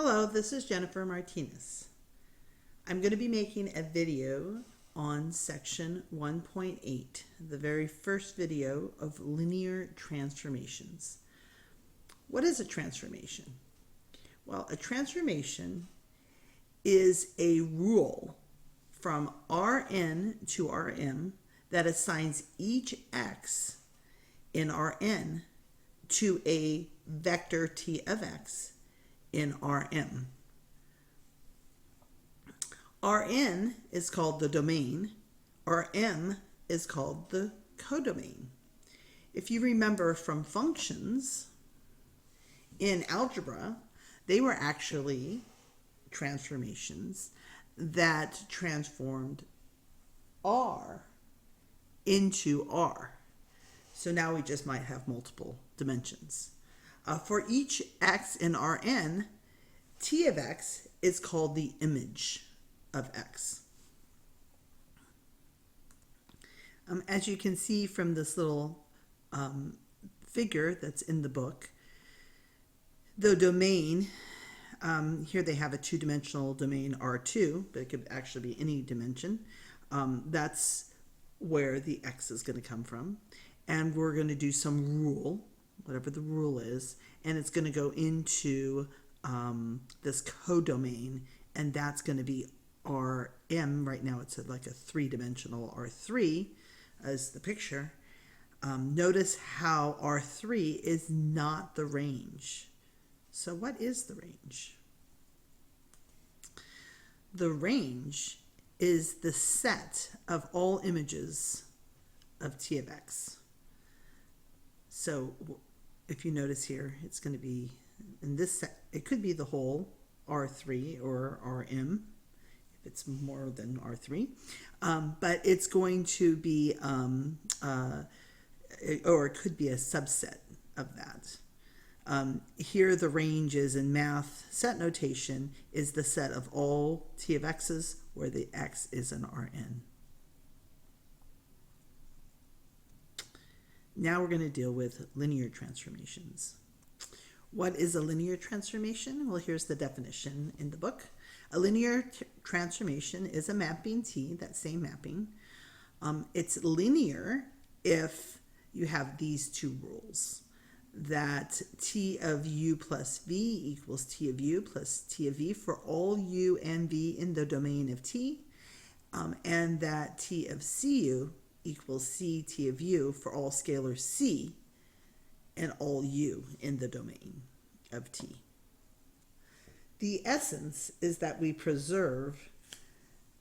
Hello, this is Jennifer Martinez. I'm going to be making a video on section 1.8, the very first video of linear transformations. What is a transformation? Well, a transformation is a rule from Rn to Rm that assigns each x in Rn to a vector t of x in Rm. Rn is called the domain. Rm is called the codomain. If you remember from functions in algebra, they were actually transformations that transformed R into R. So now we just might have multiple dimensions. For each x in Rn, t of x is called the image of x. As you can see from this little figure that's in the book, the domain, here they have a two-dimensional domain R2, but it could actually be any dimension. That's where the x is going to come from. And we're going to do some rule, whatever the rule is, and it's going to go into this codomain, and that's going to be Rm. Right now it's like a three-dimensional R3 as the picture. Notice how R3 is not the range. So what is the range? The range is the set of all images of t of x. So if you notice here, it's going to be in this set, it could be the whole R3 or Rm, if it's more than R3, but it's going to be, or it could be a subset of that. Here the range is in math set notation is the set of all t of x's where the x is an Rn. Now we're going to deal with linear transformations. What is a linear transformation? Well, here's the definition in the book. A linear transformation is a mapping T, that same mapping. It's linear if you have these two rules, that T of u plus v equals T of u plus T of v for all u and v in the domain of T, and that T of cu equals c T of u for all scalar c and all u in the domain of T. The essence is that we preserve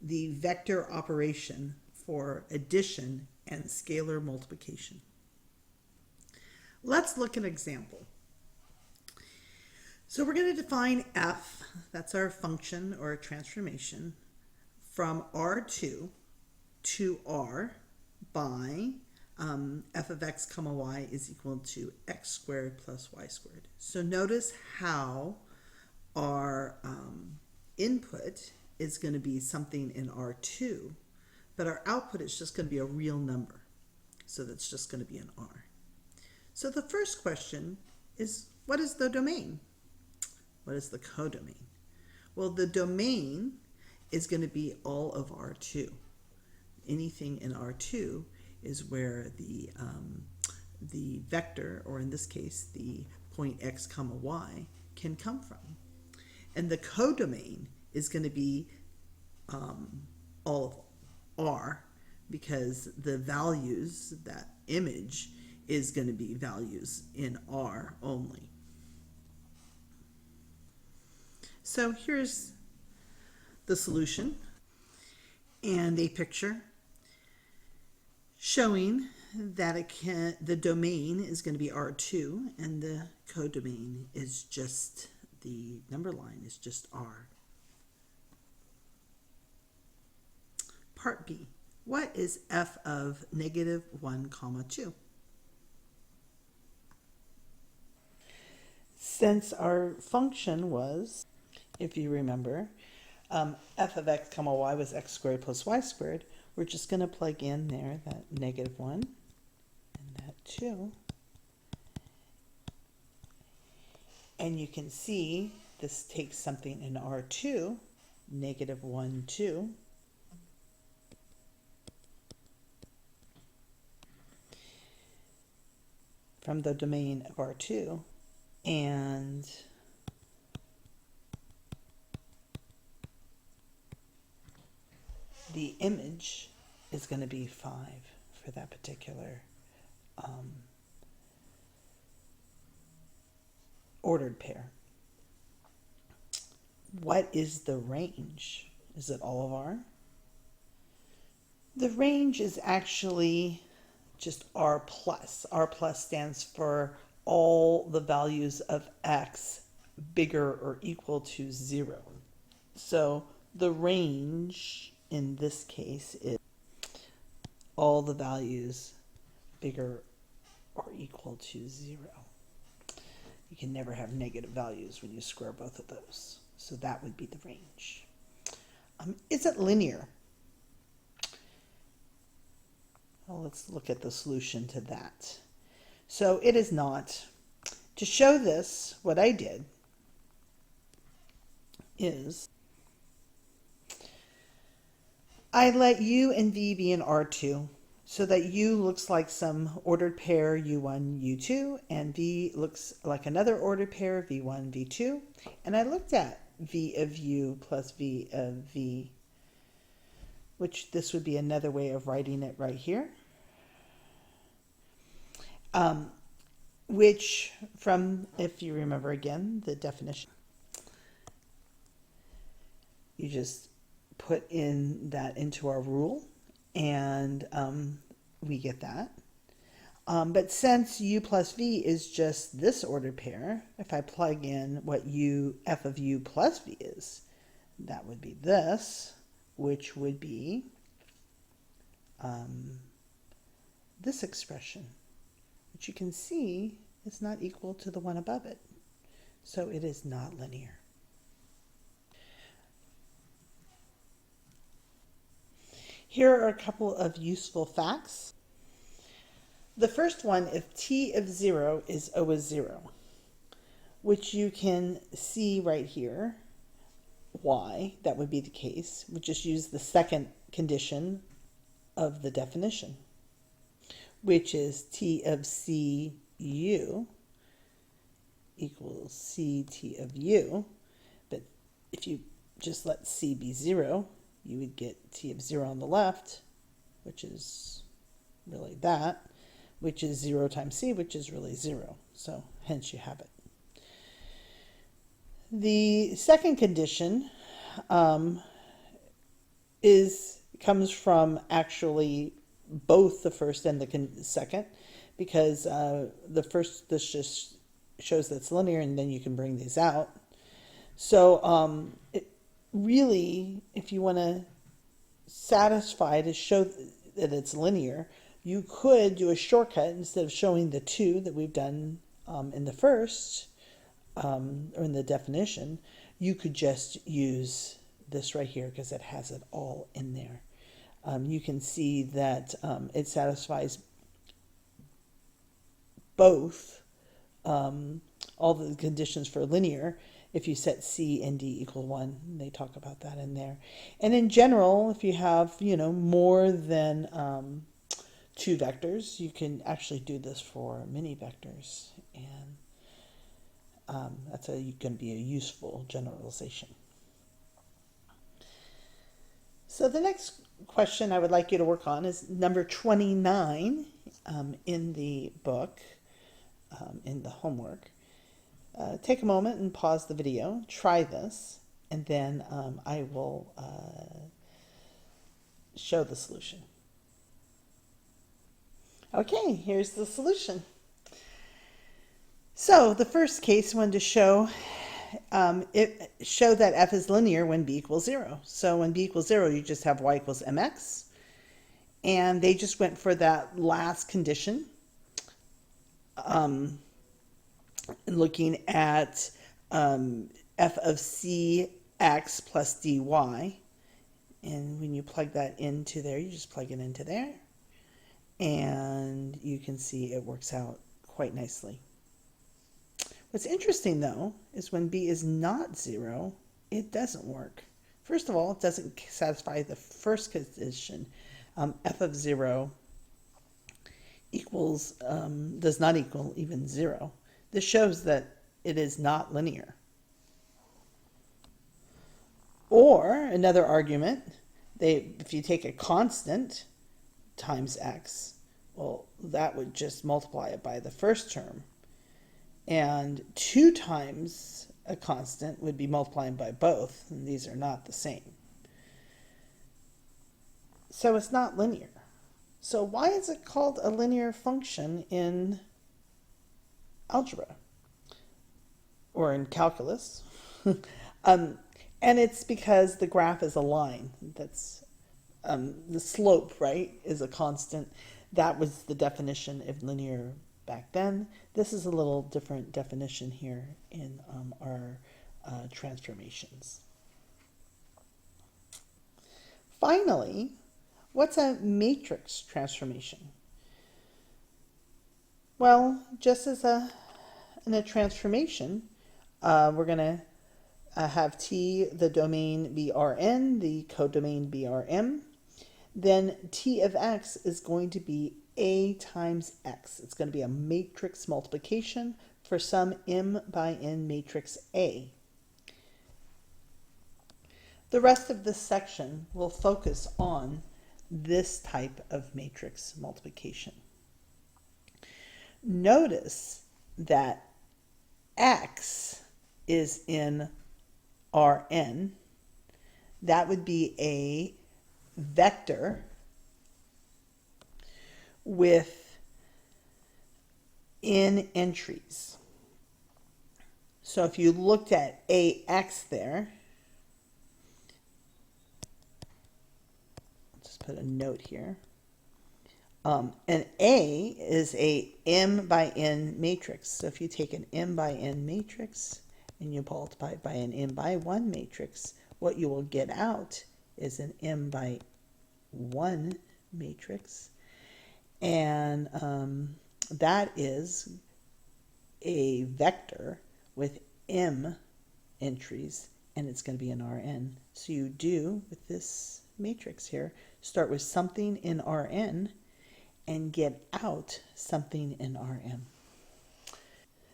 the vector operation for addition and scalar multiplication. Let's look at an example. So we're going to define f, that's our function or transformation, from R2 to R by f of x comma y is equal to x squared plus y squared. So notice how our input is going to be something in R2, but our output is just going to be a real number. So that's just going to be an R. So the first question is, what is the domain? What is the codomain? Well, the domain is going to be all of R2. Anything in R2 is where the vector, or in this case, the point x comma y, can come from. And the codomain is going to be all of R, because the values, that image, is going to be values in R only. So here's the solution and a picture showing that the domain is going to be R2 and the codomain is just, the number line is just R. Part B. What is f of negative 1 comma 2? Since our function was, if you remember, f of x comma y was x squared plus y squared, we're just going to plug in there that negative 1 and that 2. And you can see this takes something in R2, negative 1, 2, from the domain of R2, and the image is going to be 5 for that particular ordered pair. What is the range? Is it all of R? The range is actually just R plus. R plus stands for all the values of x bigger or equal to 0. So the range in this case is all the values bigger or equal to 0. You can never have negative values when you square both of those. So that would be the range. Is it linear? Well, let's look at the solution to that. So it is not. To show this, what I did is I let U and V be in R2 so that U looks like some ordered pair U1, U2, and V looks like another ordered pair V1, V2. And I looked at V of U plus V of V, which this would be another way of writing it right here. Which from, if you remember again, the definition, you just put in that into our rule and we get that. But since U plus V is just this ordered pair, if I plug in what F of U plus V is, that would be this, which would be this expression, which you can see is not equal to the one above it. So it is not linear. Here are a couple of useful facts. The first one, if T of 0 is always 0, which you can see right here, why that would be the case. We just use the second condition of the definition, which is T of C U equals CT of U. But if you just let C be 0, you would get T of 0 on the left, which is really that, which is 0 times C, which is really 0. So hence you have it. The second condition comes from actually both the first and the second, because the first, this just shows that it's linear, and then you can bring these out. So really, if you want to satisfy to show that it's linear, you could do a shortcut. Instead of showing the 2 that we've done in the first, or in the definition, you could just use this right here because it has it all in there. You can see that it satisfies both all the conditions for linear. If you set C and D equal 1, they talk about that in there. And in general, if you have, more than 2 vectors, you can actually do this for many vectors, and that's going to be a useful generalization. So the next question I would like you to work on is number 29 in the book, in the homework. Take a moment and pause the video, try this, and then I will show the solution. Okay, here's the solution. So the first case wanted to show that f is linear when b equals 0. So when b equals 0, you just have y equals mx. And they just went for that last condition, looking at f of cx plus dy. And when you plug that into there, you just plug it into there. And you can see it works out quite nicely. What's interesting though is when b is not 0, it doesn't work. First of all, it doesn't satisfy the first condition. F of 0 equals does not equal even 0. This shows that it is not linear. Or another argument, if you take a constant times x, well, that would just multiply it by the first term. And 2 times a constant would be multiplying by both, and these are not the same. So it's not linear. So why is it called a linear function in algebra or in calculus? And it's because the graph is a line. That's the slope, right, is a constant. That was the definition of linear back then. This is a little different definition here in our transformations. Finally, what's a matrix transformation? Well, just as in a transformation, we're going to have T, the domain be Rn, the codomain be Rm. Then T of x is going to be A times x. It's going to be a matrix multiplication for some m by n matrix A. The rest of this section will focus on this type of matrix multiplication. Notice that x is in Rn. That would be a vector with n entries. So if you looked at AX there, just put a note here. And A is a m by n matrix. So if you take an m by n matrix and you multiply it by an m by 1 matrix, what you will get out is an m by 1 matrix. And that is a vector with m entries, and it's going to be an Rn. So you do, with this matrix here, start with something in Rn and get out something in Rm.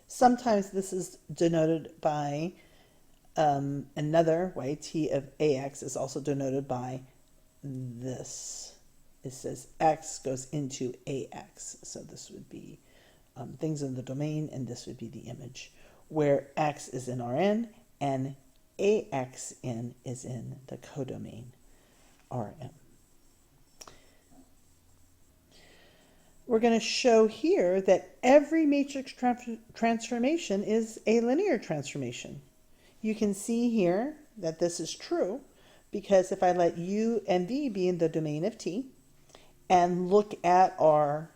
Sometimes this is denoted by another way. T of Ax is also denoted by this. It says x goes into Ax. So this would be things in the domain, and this would be the image, where x is in Rn and Axn is in the codomain Rm. We're going to show here that every matrix transformation is a linear transformation. You can see here that this is true because if I let u and v be in the domain of T and look at our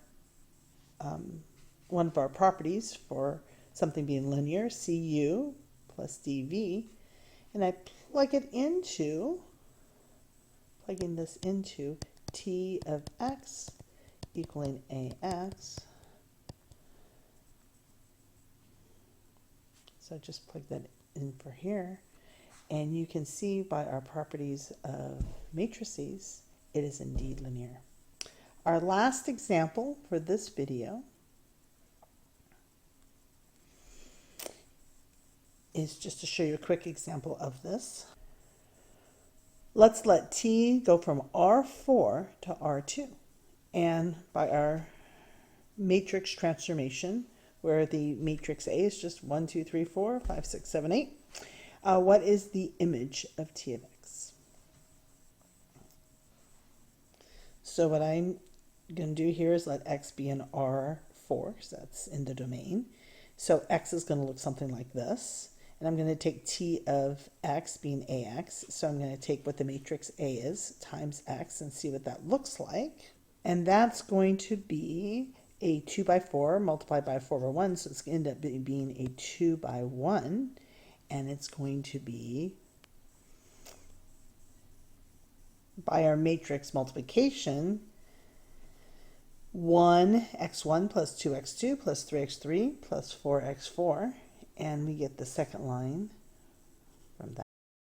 one of our properties for something being linear, cu plus dv, and I plugging this into T of x equaling Ax. So just plug that in for here. And you can see by our properties of matrices, it is indeed linear. Our last example for this video is just to show you a quick example of this. Let's let T go from R4 to R2. And by our matrix transformation, where the matrix A is just 1, 2, 3, 4, 5, 6, 7, 8, what is the image of T of x? So what I'm going to do here is let x be in R4, so that's in the domain. So x is going to look something like this. And I'm going to take T of x being Ax. So I'm going to take what the matrix A is times x and see what that looks like. And that's going to be a 2 by 4 multiplied by 4 over 1. So it's going to end up being a 2 by 1. And it's going to be, by our matrix multiplication, 1x1 plus 2x2 plus 3x3 plus 4x4. And we get the second line.